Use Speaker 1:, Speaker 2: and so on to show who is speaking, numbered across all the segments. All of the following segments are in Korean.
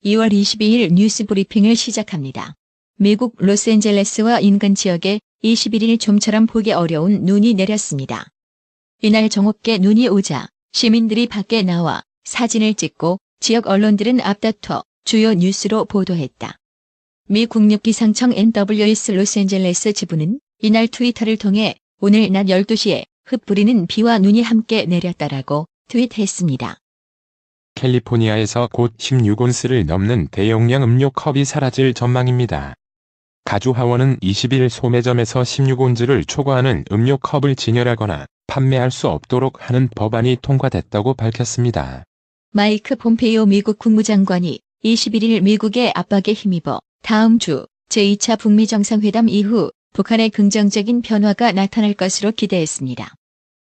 Speaker 1: 2월 22일 뉴스 브리핑을 시작합니다. 미국 로스앤젤레스와 인근 지역에 21일 좀처럼 보기 어려운 눈이 내렸습니다. 이날 정오께 눈이 오자 시민들이 밖에 나와 사진을 찍고 지역 언론들은 앞다퉈 주요 뉴스로 보도했다. 미 국립기상청 NWS 로스앤젤레스 지부는 이날 트위터를 통해 오늘 낮 12시에 흩뿌리는 비와 눈이 함께 내렸다라고 트윗했습니다.
Speaker 2: 캘리포니아에서 곧 16온스를 넘는 대용량 음료컵이 사라질 전망입니다. 가주 하원은 20일 소매점에서 16온즈를 초과하는 음료컵을 진열하거나 판매할 수 없도록 하는 법안이 통과됐다고 밝혔습니다.
Speaker 1: 마이크 폼페이오 미국 국무장관이 21일 미국의 압박에 힘입어 다음 주 제2차 북미 정상회담 이후 북한의 긍정적인 변화가 나타날 것으로 기대했습니다.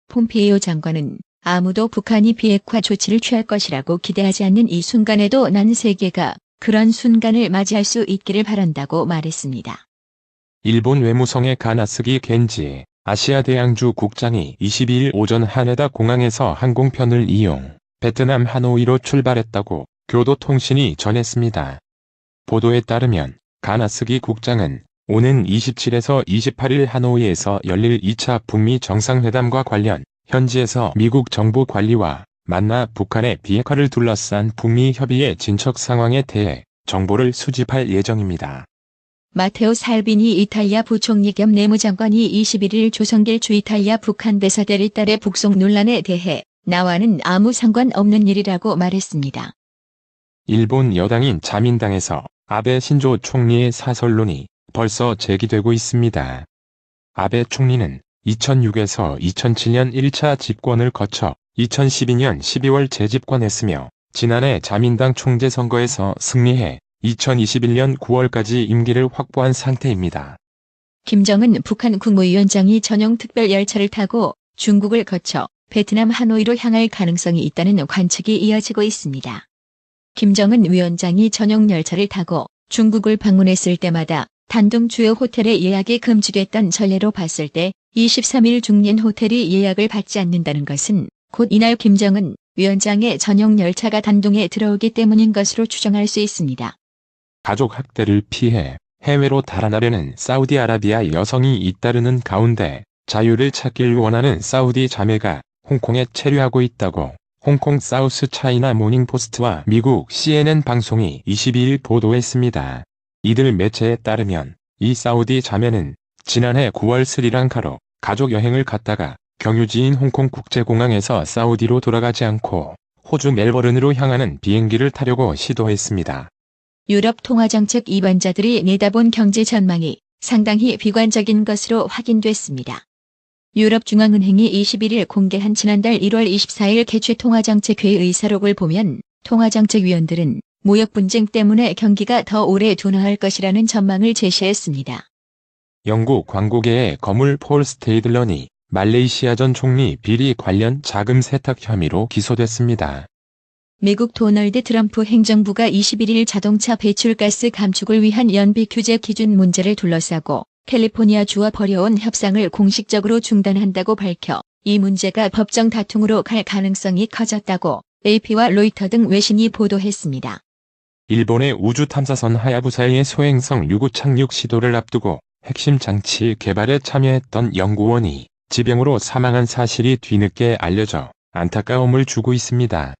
Speaker 1: 폼페이오 장관은 아무도 북한이 비핵화 조치를 취할 것이라고 기대하지 않는 이 순간에도 난 세계가 그런 순간을 맞이할 수 있기를 바란다고 말했습니다.
Speaker 2: 일본 외무성의 가나스기 겐지 아시아 대양주 국장이 22일 오전 하네다 공항에서 항공편을 이용 베트남 하노이로 출발했다고 교도통신이 전했습니다. 보도에 따르면 가나스기 국장은 오는 27에서 28일 하노이에서 열릴 2차 북미 정상회담과 관련 현지에서 미국 정부 관리와 만나 북한의 비핵화를 둘러싼 북미 협의의 진척 상황에 대해 정보를 수집할 예정입니다.
Speaker 1: 마테오 살비니 이탈리아 부총리 겸 내무장관이 21일 조성길 주 이탈리아 북한 대사들의 딸의 북송 논란에 대해 나와는 아무 상관없는 일이라고 말했습니다.
Speaker 2: 일본 여당인 자민당에서 아베 신조 총리의 사설론이 벌써 제기되고 있습니다. 아베 총리는 2006에서 2007년 1차 집권을 거쳐 2012년 12월 재집권했으며 지난해 자민당 총재선거에서 승리해 2021년 9월까지 임기를 확보한 상태입니다.
Speaker 1: 김정은 북한 국무위원장이 전용 특별 열차를 타고 중국을 거쳐 베트남 하노이로 향할 가능성이 있다는 관측이 이어지고 있습니다. 김정은 위원장이 전용 열차를 타고 중국을 방문했을 때마다 단둥 주요 호텔의 예약이 금지됐던 전례로 봤을 때 23일 중년 호텔이 예약을 받지 않는다는 것은 곧 이날 김정은 위원장의 전용 열차가 단둥에 들어오기 때문인 것으로 추정할 수 있습니다.
Speaker 2: 가족 학대를 피해 해외로 달아나려는 사우디아라비아 여성이 잇따르는 가운데 자유를 찾길 원하는 사우디 자매가 홍콩에 체류하고 있다고 홍콩 사우스 차이나 모닝포스트와 미국 CNN 방송이 22일 보도했습니다. 이들 매체에 따르면 이 사우디 자매는 지난해 9월 스리랑카로 가족 여행을 갔다가 경유지인 홍콩 국제공항에서 사우디로 돌아가지 않고 호주 멜버른으로 향하는 비행기를 타려고 시도했습니다.
Speaker 1: 유럽 통화정책 입안자들이 내다본 경제 전망이 상당히 비관적인 것으로 확인됐습니다. 유럽중앙은행이 21일 공개한 지난달 1월 24일 개최 통화정책회의 의사록을 보면 통화정책위원들은 무역 분쟁 때문에 경기가 더 오래 둔화할 것이라는 전망을 제시했습니다.
Speaker 2: 영국 광고계의 거물 폴 스테이들런이 말레이시아 전 총리 비리 관련 자금 세탁 혐의로 기소됐습니다.
Speaker 1: 미국 도널드 트럼프 행정부가 21일 자동차 배출가스 감축을 위한 연비 규제 기준 문제를 둘러싸고 캘리포니아주와 벌여온 협상을 공식적으로 중단한다고 밝혀 이 문제가 법정 다툼으로 갈 가능성이 커졌다고 AP와 로이터 등 외신이 보도했습니다.
Speaker 2: 일본의 우주 탐사선 하야부사의 소행성 6호 착륙 시도를 앞두고 핵심 장치 개발에 참여했던 연구원이 지병으로 사망한 사실이 뒤늦게 알려져 안타까움을 주고 있습니다.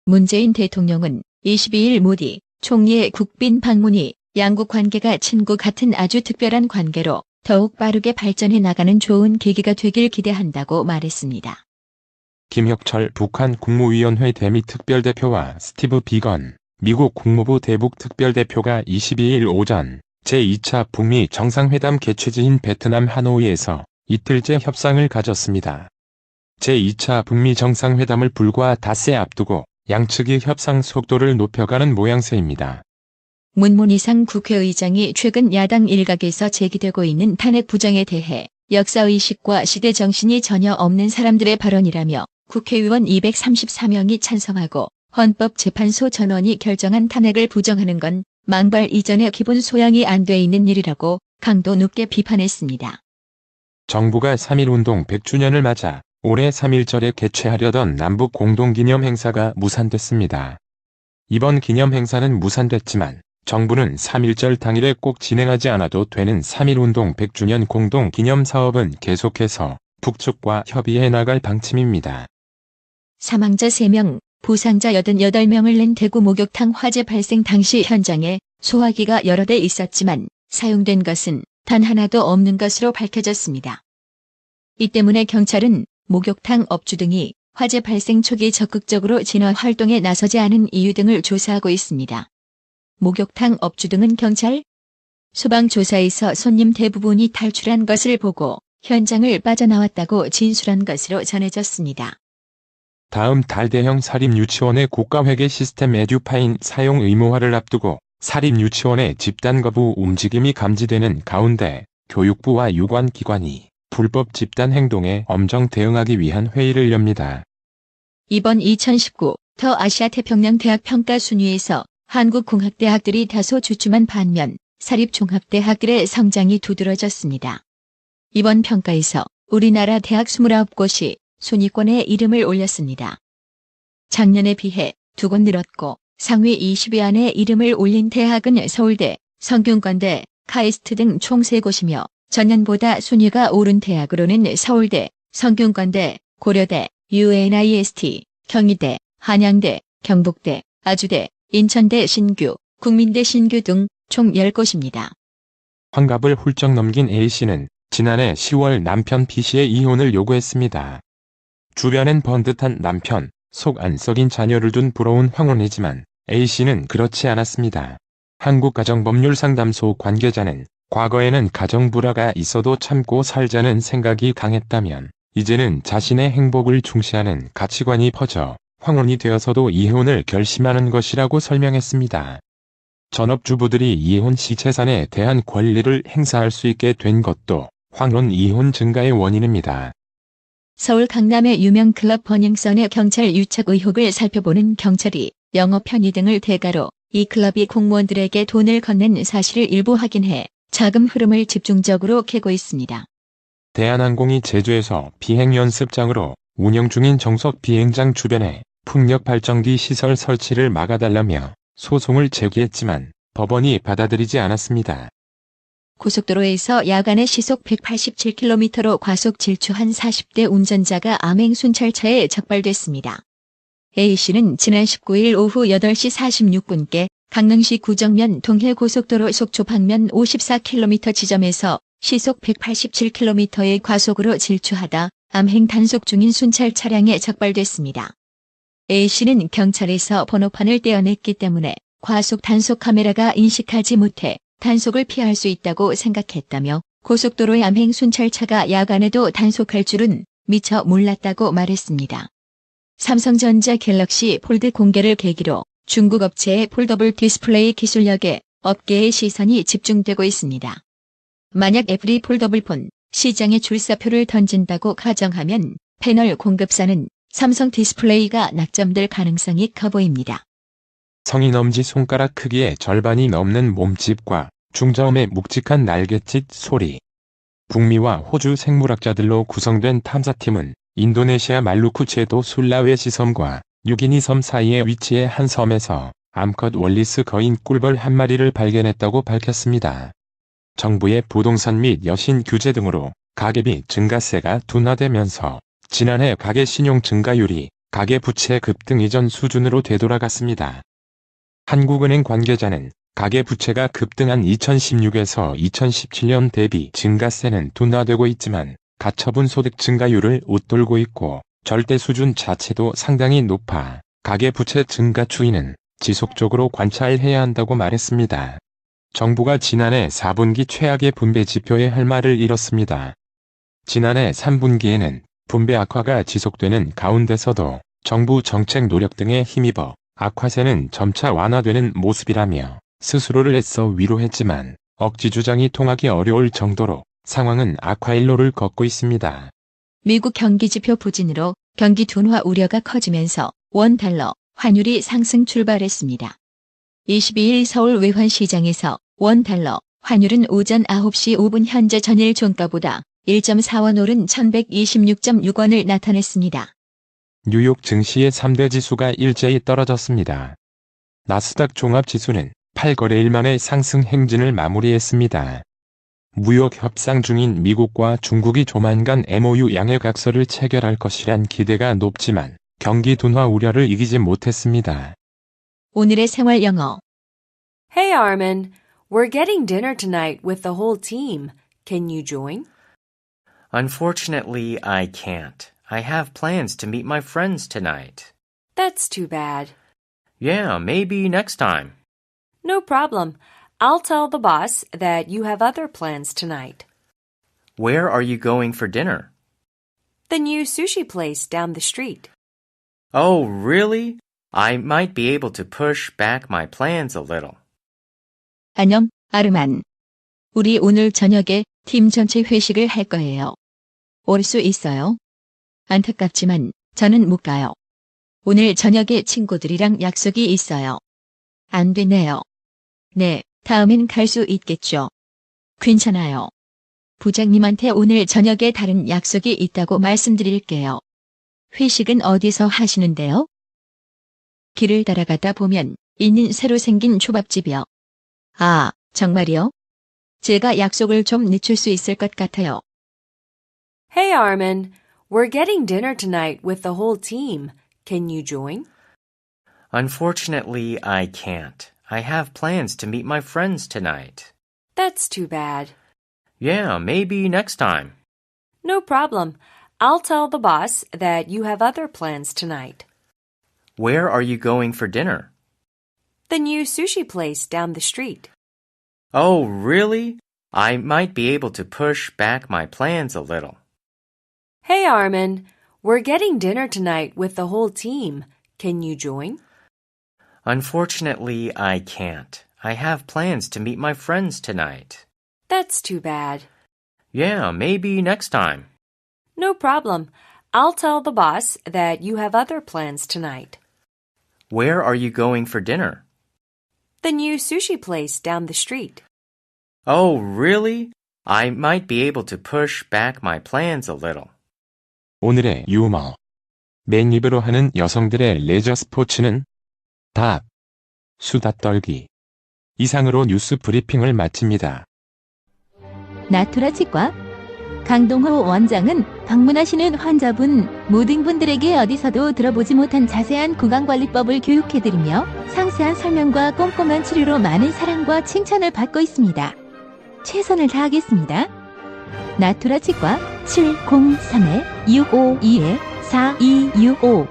Speaker 1: 문재인 대통령은 22일 모디 총리의 국빈 방문이 양국 관계가 친구 같은 아주 특별한 관계로 더욱 빠르게 발전해 나가는 좋은 계기가 되길 기대한다고 말했습니다.
Speaker 2: 김혁철 북한 국무위원회 대미 특별대표와 스티브 비건 미국 국무부 대북 특별대표가 22일 오전 제2차 북미 정상회담 개최지인 베트남 하노이에서 이틀째 협상을 가졌습니다. 제2차 북미 정상회담을 불과 닷새 앞두고 양측이 협상 속도를 높여가는 모양새입니다.
Speaker 1: 문문희상 국회의장이 최근 야당 일각에서 제기되고 있는 탄핵 부정에 대해 역사의식과 시대정신이 전혀 없는 사람들의 발언이라며 국회의원 234명이 찬성하고 헌법재판소 전원이 결정한 탄핵을 부정하는 건 망발 이전의 기본 소양이 안 돼 있는 일이라고 강도 높게 비판했습니다.
Speaker 2: 정부가 3.1운동 100주년을 맞아 올해 3.1절에 개최하려던 남북 공동기념 행사가 무산됐습니다. 이번 기념 행사는 무산됐지만 정부는 3.1절 당일에 꼭 진행하지 않아도 되는 3.1운동 100주년 공동 기념 사업은 계속해서 북측과 협의해 나갈 방침입니다.
Speaker 1: 사망자 3명, 부상자 88명을 낸 대구 목욕탕 화재 발생 당시 현장에 소화기가 여러 대 있었지만 사용된 것은 단 하나도 없는 것으로 밝혀졌습니다. 이 때문에 경찰은 목욕탕 업주 등이 화재 발생 초기 적극적으로 진화 활동에 나서지 않은 이유 등을 조사하고 있습니다. 목욕탕 업주 등은 경찰, 소방 조사에서 손님 대부분이 탈출한 것을 보고 현장을 빠져나왔다고 진술한 것으로 전해졌습니다.
Speaker 2: 다음 달 대형 사립유치원의 고가회계 시스템 에듀파인 사용 의무화를 앞두고 사립유치원의 집단 거부 움직임이 감지되는 가운데 교육부와 유관기관이 불법 집단 행동에 엄정 대응하기 위한 회의를 엽니다.
Speaker 1: 이번 2019 더 아시아 태평양 대학 평가 순위에서 한국 공학대학들이 다소 주춤한 반면 사립종합대학들의 성장이 두드러졌습니다. 이번 평가에서 우리나라 대학 29곳이 순위권에 이름을 올렸습니다. 작년에 비해 2곳 늘었고 상위 20위 안에 이름을 올린 대학은 서울대, 성균관대, 카이스트 등 총 3곳이며 전년보다 순위가 오른 대학으로는 서울대, 성균관대, 고려대, UNIST, 경희대, 한양대, 경북대, 아주대, 인천대 신규, 국민대 신규 등 총 10곳입니다.
Speaker 2: 환갑을 훌쩍 넘긴 A씨는 지난해 10월 남편 B씨의 이혼을 요구했습니다. 주변엔 번듯한 남편, 속 안 썩인 자녀를 둔 부러운 황혼이지만 A씨는 그렇지 않았습니다. 한국가정법률상담소 관계자는 과거에는 가정불화가 있어도 참고 살자는 생각이 강했다면 이제는 자신의 행복을 중시하는 가치관이 퍼져 황혼이 되어서도 이혼을 결심하는 것이라고 설명했습니다. 전업주부들이 이혼 시 재산에 대한 권리를 행사할 수 있게 된 것도 황혼 이혼 증가의 원인입니다.
Speaker 1: 서울 강남의 유명 클럽 버닝썬의 경찰 유착 의혹을 살펴보는 경찰이 영업 편의 등을 대가로 이 클럽이 공무원들에게 돈을 건넨 사실을 일부 확인해 자금 흐름을 집중적으로 캐고 있습니다.
Speaker 2: 대한항공이 제주에서 비행연습장으로 운영 중인 정석 비행장 주변에 풍력 발전기 시설 설치를 막아달라며 소송을 제기했지만 법원이 받아들이지 않았습니다.
Speaker 1: 고속도로에서 야간에 시속 187km로 과속 질주한 40대 운전자가 암행 순찰차에 적발됐습니다. A씨는 지난 19일 오후 8시 46분께 강릉시 구정면 동해고속도로 속초 방면 54km 지점에서 시속 187km의 과속으로 질주하다 암행 단속 중인 순찰 차량에 적발됐습니다. A씨는 경찰에서 번호판을 떼어냈기 때문에 과속 단속 카메라가 인식하지 못해 단속을 피할 수 있다고 생각했다며 고속도로의 암행 순찰차가 야간에도 단속할 줄은 미처 몰랐다고 말했습니다. 삼성전자 갤럭시 폴드 공개를 계기로 중국 업체의 폴더블 디스플레이 기술력에 업계의 시선이 집중되고 있습니다. 만약 애플이 폴더블폰 시장에 출사표를 던진다고 가정하면 패널 공급사는 삼성 디스플레이가 낙점될 가능성이 커 보입니다.
Speaker 2: 성인 엄지손가락 크기의 절반이 넘는 몸집과 중저음의 묵직한 날갯짓 소리. 북미와 호주 생물학자들로 구성된 탐사팀은 인도네시아 말루쿠 제도 술라웨시 섬과 뉴기니 섬 사이에 위치해 한 섬에서 암컷 월리스 거인 꿀벌 한 마리를 발견했다고 밝혔습니다. 정부의 부동산 및 여신 규제 등으로 가계비 증가세가 둔화되면서 지난해 가계 신용 증가율이 가계 부채 급등 이전 수준으로 되돌아갔습니다. 한국은행 관계자는 가계 부채가 급등한 2016에서 2017년 대비 증가세는 둔화되고 있지만 가처분 소득 증가율을 웃돌고 있고 절대 수준 자체도 상당히 높아 가계 부채 증가 추이는 지속적으로 관찰해야 한다고 말했습니다. 정부가 지난해 4분기 최악의 분배 지표에 할 말을 잃었습니다. 지난해 3분기에는 분배 악화가 지속되는 가운데서도 정부 정책 노력 등에 힘입어 악화세는 점차 완화되는 모습이라며 스스로를 애써 위로했지만 억지 주장이 통하기 어려울 정도로 상황은 악화일로를 걷고 있습니다.
Speaker 1: 미국 경기지표 부진으로 경기 둔화 우려가 커지면서 원달러 환율이 상승 출발했습니다. 22일 서울 외환시장에서 원달러 환율은 오전 9시 5분 현재 전일 종가보다 1.4원 오른 1126.6원을 나타냈습니다.
Speaker 2: 뉴욕 증시의 3대 지수가 일제히 떨어졌습니다. 나스닥 종합지수는 8거래일 만에 상승 행진을 마무리했습니다. 무역 협상 중인 미국과 중국이 조만간 MOU 양해각서를 체결할 것이란 기대가 높지만 경기 둔화 우려를 이기지 못했습니다.
Speaker 1: 오늘의 생활 영어.
Speaker 3: Hey Armin, we're getting dinner tonight with the whole team. Can you join?
Speaker 4: Unfortunately, I can't. I have plans to meet my friends tonight.
Speaker 3: That's too bad.
Speaker 4: Yeah, maybe next time.
Speaker 3: No problem. I'll tell the boss that you have other plans tonight.
Speaker 4: Where are you going for dinner?
Speaker 3: The new sushi place down the street.
Speaker 4: Oh, really? I might be able to push back my plans a little.
Speaker 1: 안녕, 아르만. 우리 오늘 저녁에 팀 전체 회식을 할 거예요. 올 수 있어요? 안타깝지만 저는 못 가요. 오늘 저녁에 친구들이랑 약속이 있어요. 안 되네요. 네, 다음엔 갈 수 있겠죠. 괜찮아요. 부장님한테 오늘 저녁에 다른 약속이 있다고 말씀드릴게요. 회식은 어디서 하시는데요? 길을 따라가다 보면 있는 새로 생긴 초밥집이요. 아, 정말이요? 제가 약속을 좀 늦출 수 있을 것 같아요.
Speaker 3: Hey Armin, we're getting dinner tonight with the whole team. Can you join?
Speaker 4: Unfortunately, I can't. I have plans to meet my friends tonight.
Speaker 3: That's too bad.
Speaker 4: Yeah, maybe next time.
Speaker 3: No problem. I'll tell the boss that you have other plans tonight.
Speaker 4: Where are you going for dinner?
Speaker 3: The new sushi place down the street.
Speaker 4: Oh, really? I might be able to push back my plans a little.
Speaker 3: Hey Armin, we're getting dinner tonight with the whole team. Can you join?
Speaker 4: Unfortunately, I can't. I have plans to meet my friends tonight.
Speaker 3: That's too bad.
Speaker 4: Yeah, maybe next time.
Speaker 3: No problem. I'll tell the boss that you have other plans tonight.
Speaker 4: Where are you going for dinner?
Speaker 3: The new sushi place down the street.
Speaker 4: Oh, really? I might be able to push back my plans a little.
Speaker 2: 오늘의 유머. 맨입으로 하는 여성들의 레저 스포츠는? 답. 수다 떨기. 이상으로 뉴스 브리핑을 마칩니다.
Speaker 1: 나투라 치과 강동호 원장은 방문하시는 환자분 모든 분들에게 어디서도 들어보지 못한 자세한 구강관리법을 교육해드리며 상세한 설명과 꼼꼼한 치료로 많은 사랑과 칭찬을 받고 있습니다. 최선을 다하겠습니다. 나투라 치과 703-652-4265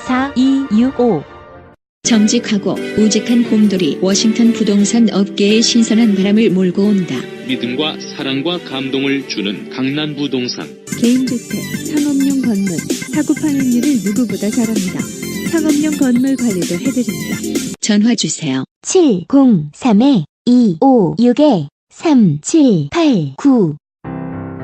Speaker 1: 703-652-4265 정직하고 우직한 곰돌이 워싱턴 부동산 업계에 신선한 바람을 몰고 온다.
Speaker 5: 믿음과 사랑과 감동을 주는 강남부동산.
Speaker 6: 개인주택, 상업용 건물, 사고 파행률을 누구보다 잘합니다. 상업용 건물 관리도 해드립니다.
Speaker 1: 전화 주세요.
Speaker 6: 703-256-3789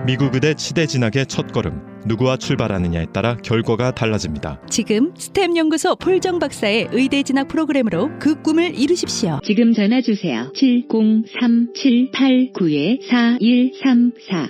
Speaker 7: 미국 의대 치대 진학의 첫걸음. 누구와 출발하느냐에 따라 결과가 달라집니다.
Speaker 6: 지금 스템 연구소 폴정 박사의 의대 진학 프로그램으로 그 꿈을 이루십시오. 지금 전화 주세요. 703-789-4134